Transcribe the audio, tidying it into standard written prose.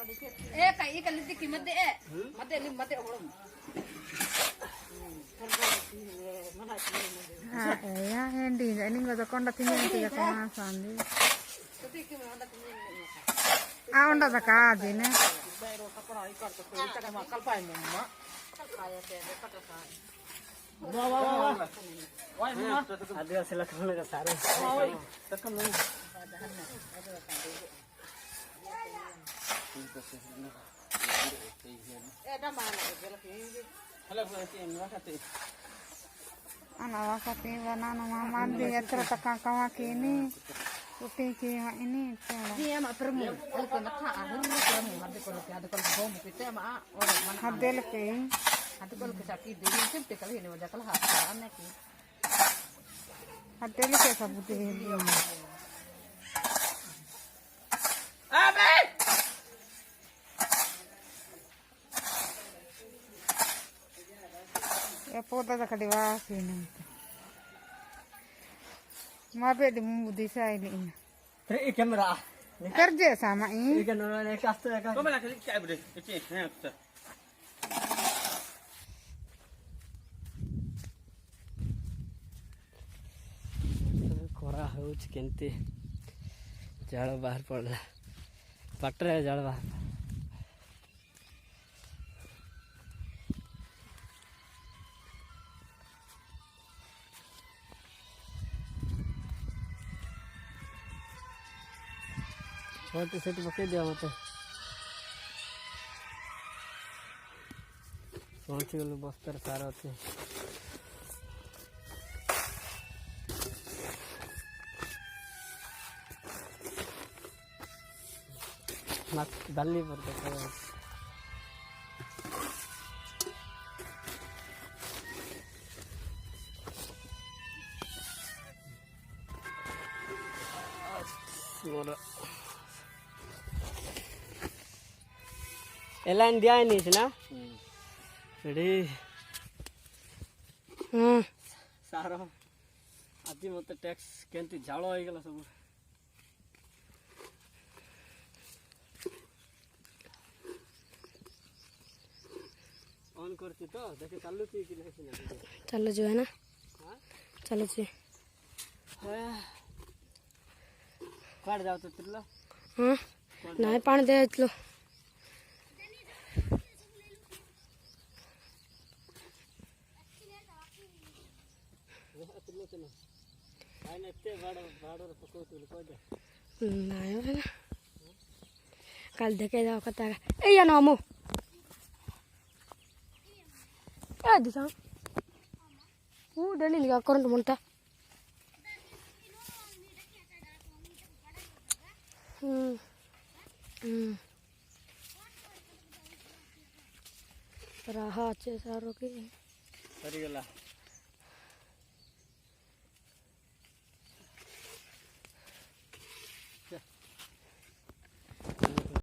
ए काही कलती कीमत दे ए मते नि मते ओळम ya Hendy ini nggak ada kontak ini yang tiga kemasan di onda tak aja nih ada silakan ke sarung anak wakati banana mama di cerita kakak kini putih ini dia mak permu kalau nak ahur permu ada kalau bom kita mak orang mana hadel ke ada kalau kesakit dia mesti kali ini wajah kalau hafal anak ni hadel ke sabut ini ya poda tak ada sini mabe di mudi saya ini Tri kamera kerja sama ini ikan orang yang kasih kan kau mana kerja cakap boleh kecil ni apa कोरा हो केंती जाड़ बाहर पड़ला पटर है जाड़ बाहर छोटे छोटे पके दिया मत पहुंच गलो बस्तर सारा होते मत डालनी पड़ता है मोरा एला इंडिया नहीं थी ना रेडी सारो आदि मत टैक्स केंती झाड़ो हो गला सब ऑन करती तो देखे चालू थी कि नहीं चलो जो है ना चलो जी काट जाओ तो तिरलो हाँ नहीं पानी दे लो नहीं है ना कल देखे जाओ कता ए या नामो ए दिसा वो डली लिया करंट मुंटा रहा अच्छे सारों की सरी गला